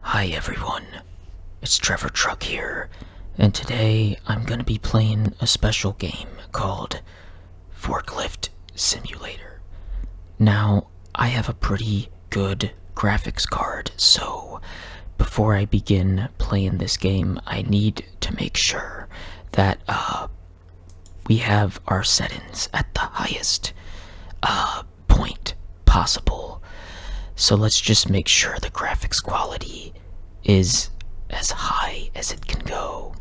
Hi everyone, it's Trevor Truck here, and today I'm going to be playing a special game called Forklift Simulator. Now, I have a pretty good graphics card, so before I begin playing this game, I need to make sure that we have our settings at the highest point possible. So let's just make sure the graphics quality is as high as it can go.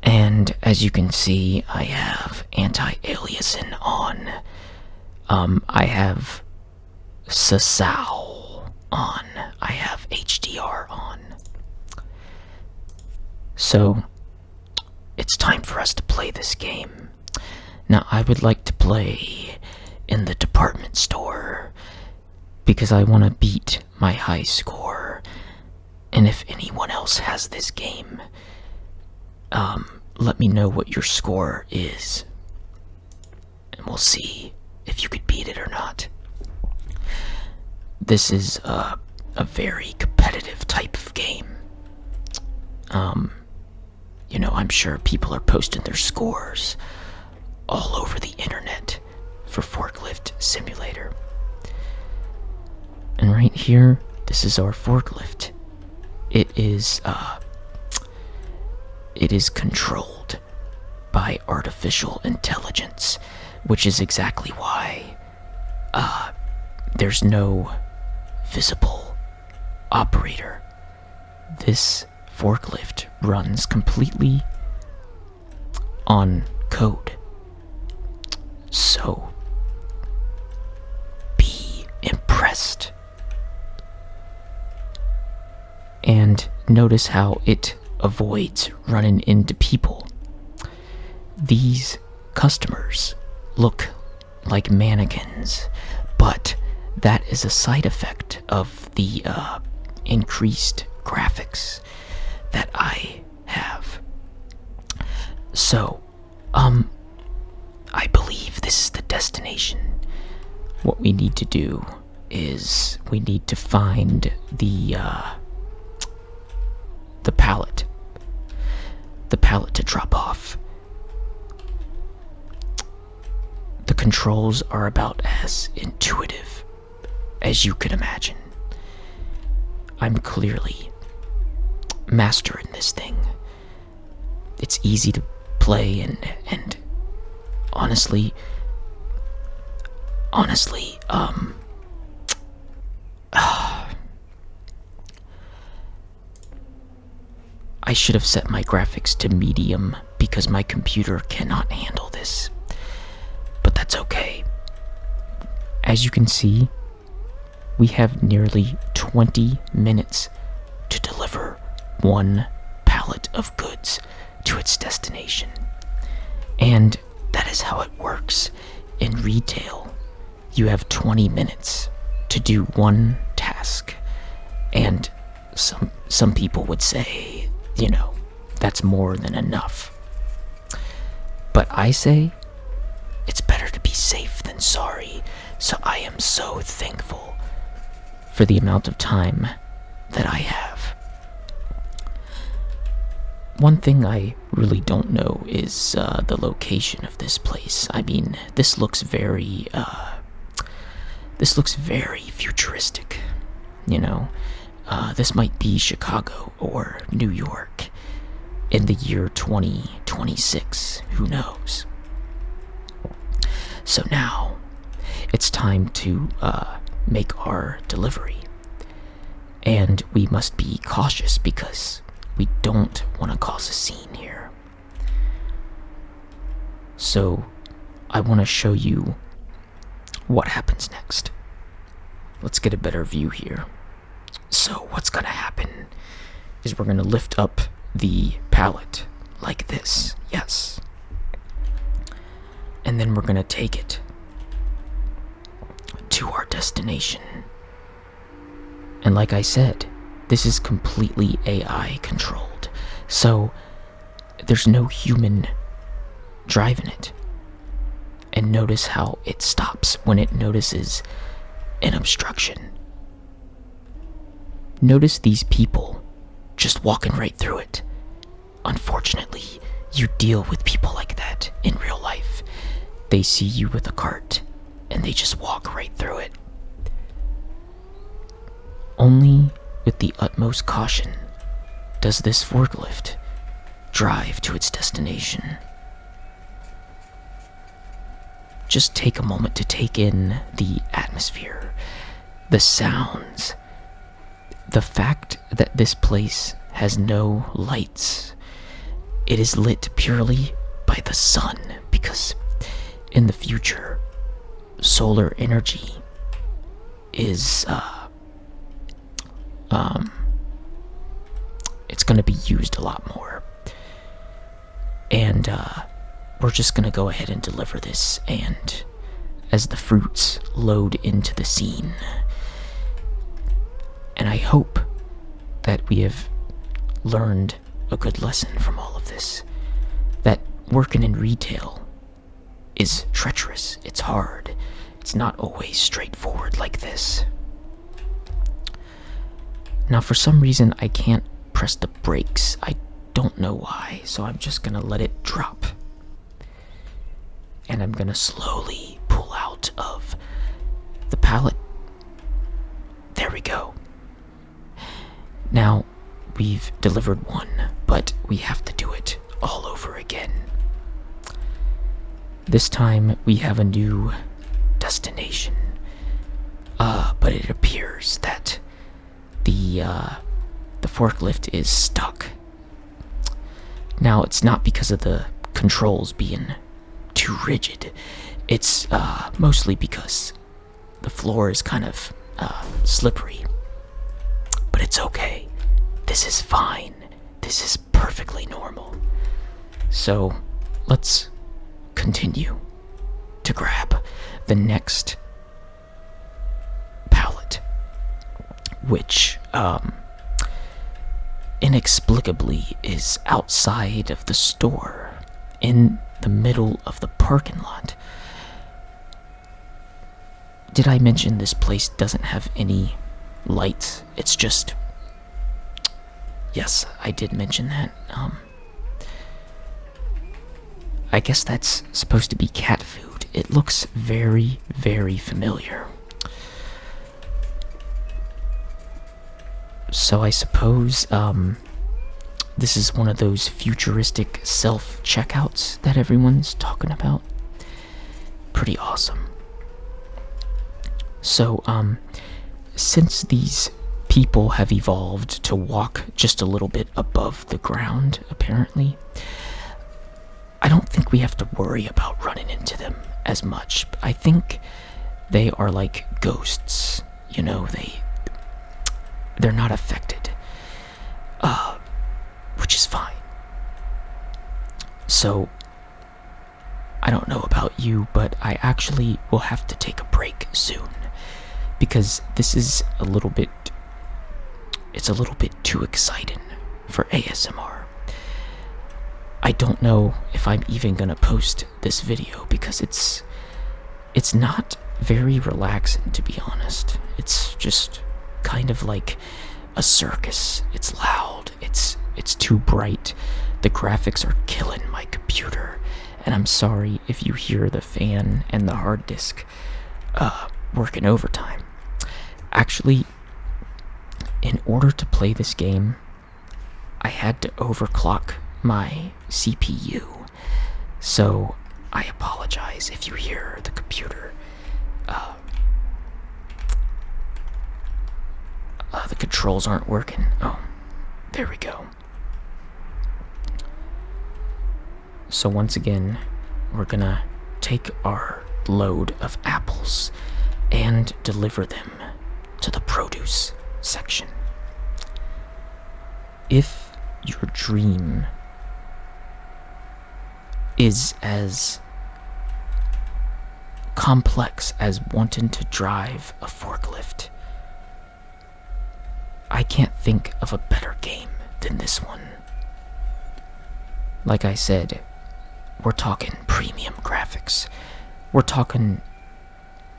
And as you can see, I have anti-aliasing on. I have Sasao on. I have HDR on. So it's time for us to play this game. Now I would like to play in the department store because I want to beat my high score. And if anyone else has this game, let me know what your score is, and we'll see if you could beat it or not. This is a very competitive type of game. I'm sure people are posting their scores all over the internet for Forklift Simulator. And right here, this is our forklift. It is controlled by artificial intelligence, which is exactly why there's no visible operator. This forklift runs completely on code. So be impressed. And notice how it avoids running into people. These customers look like mannequins, but that is a side effect of the increased graphics that I have. So, I believe this is the destination. What we need to do is we need to find the pallet to drop off. The controls are about as intuitive as you could imagine. I'm clearly mastering this thing. It's easy to play and honestly, I should have set my graphics to medium because my computer cannot handle this. But that's okay. As you can see, we have nearly 20 minutes to deliver one pallet of goods to its destination. And that is how it works in retail. You have 20 minutes to do one task. And some people would say, that's more than enough. But I say, it's better to be safe than sorry, so I am so thankful for the amount of time that I have. One thing I really don't know is the location of this place. I mean, this looks very futuristic, this might be Chicago or New York in the year 2026, who knows? So now, it's time to make our delivery. And we must be cautious because we don't want to cause a scene here. So, I want to show you what happens next. Let's get a better view here. So what's gonna happen is we're gonna lift up the pallet like this, yes. And then we're gonna take it to our destination. And like I said, this is completely AI controlled, so there's no human driving it. And notice how it stops when it notices an obstruction. Notice these people just walking right through it. Unfortunately, you deal with people like that in real life. They see you with a cart, and they just walk right through it. Only with the utmost caution does this forklift drive to its destination. Just take a moment to take in the atmosphere, the sounds, the fact that this place has no lights. It is lit purely by the sun, because in the future, solar energy is it's going to be used a lot more. And we're just going to go ahead and deliver this, and as the fruits load into the scene. And I hope that we have learned a good lesson from all of this. That working in retail is treacherous, it's hard, it's not always straightforward like this. Now for some reason I can't press the brakes. I don't know why, so I'm just gonna let it drop. And I'm gonna slowly pull out of the pallet. There we go. Now, we've delivered one, but we have to do it all over again. This time, we have a new destination. But it appears that the forklift is stuck. Now, it's not because of the controls being too rigid. It's mostly because the floor is kind of slippery. But it's okay. This is fine. This is perfectly normal. So, let's continue to grab the next pallet, which inexplicably is outside of the store, in the middle of the parking lot. Did I mention this place doesn't have any lights? It's just... Yes, I did mention that. I guess that's supposed to be cat food. It looks very, very familiar. So I suppose this is one of those futuristic self-checkouts that everyone's talking about. Pretty awesome. So, since these people have evolved to walk just a little bit above the ground, apparently, I don't think we have to worry about running into them as much. I think they are like ghosts, you know, they're not affected, which is fine. So, I don't know about you, but I actually will have to take a break soon, because this is a little bit too exciting for ASMR. I don't know if I'm even gonna post this video, because it's not very relaxing, to be honest. It's just kind of like a circus. It's loud, it's too bright, the graphics are killing my computer, and I'm sorry if you hear the fan and the hard disk working overtime. Actually, in order to play this game, I had to overclock my CPU, so I apologize if you hear the computer. The controls aren't working. Oh, there we go. So once again, we're gonna take our load of apples and deliver them to the produce section. If your dream is as complex as wanting to drive a forklift, I can't think of a better game than this one. Like I said, we're talking premium graphics. We're talking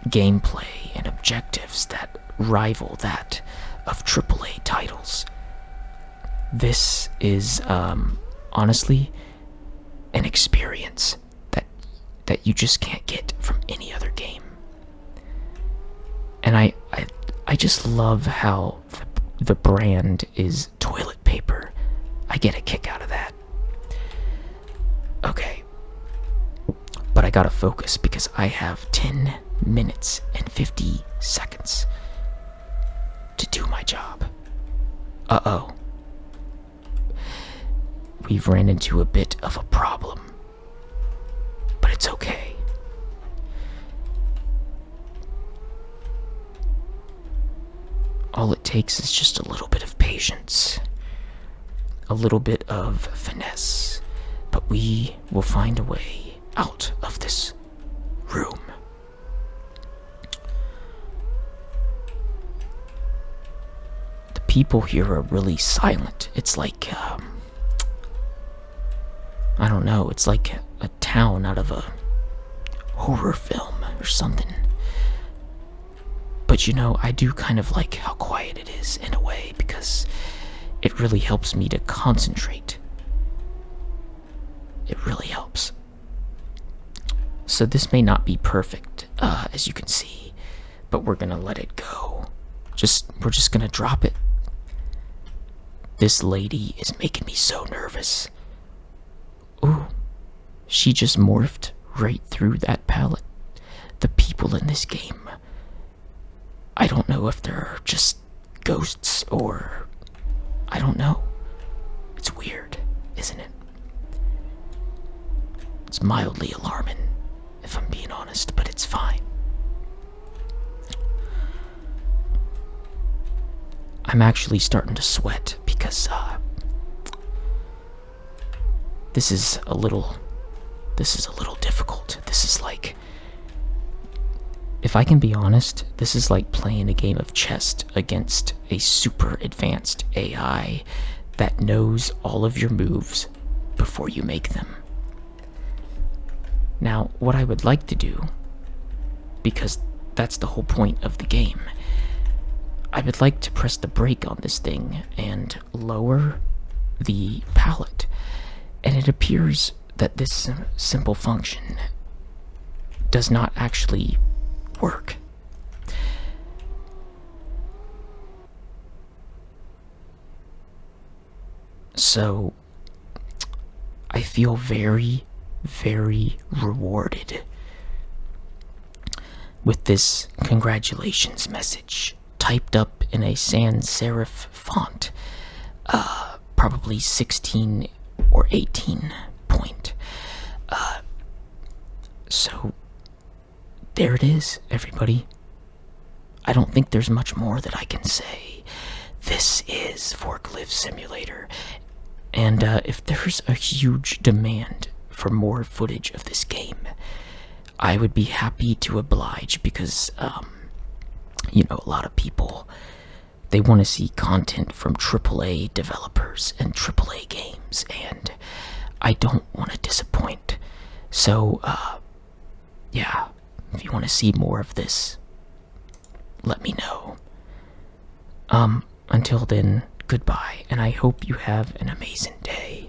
gameplay and objectives that rival that of AAA titles. This is honestly an experience that you just can't get from any other game. And I just love how the brand is toilet paper. I get a kick out of that. Okay. But I gotta focus because I have 10 minutes and 50 seconds to do my job. Uh-oh. We've ran into a bit of a problem. But it's okay. All it takes is just a little bit of patience, a little bit of finesse, but we will find a way out of this room. The people here are really silent. It's like, I don't know, it's like a town out of a horror film or something. But you know, I do kind of like how quiet it is in a way because it really helps me to concentrate. It really helps. So this may not be perfect, as you can see, but we're gonna let it go. We're just gonna drop it. This lady is making me so nervous. Ooh, she just morphed right through that pallet. The people in this game, I don't know if they're just ghosts or I don't know. It's weird, isn't it? It's mildly alarming, if I'm being honest, but it's fine. I'm actually starting to sweat because this is a little difficult. This is like, if I can be honest, this is like playing a game of chess against a super advanced AI that knows all of your moves before you make them. Now, what I would like to do, because that's the whole point of the game, I would like to press the brake on this thing and lower the pallet. And it appears that this simple function does not actually work. So I feel very, very rewarded with this congratulations message typed up in a sans serif font, probably 16 or 18 point. So there it is, everybody. I don't think there's much more that I can say. This is Forklift Simulator, and if there's a huge demand for more footage of this game, I would be happy to oblige because, you know, a lot of people, they want to see content from AAA developers and AAA games, and I don't want to disappoint. So, yeah, if you want to see more of this, let me know. Until then, goodbye, and I hope you have an amazing day.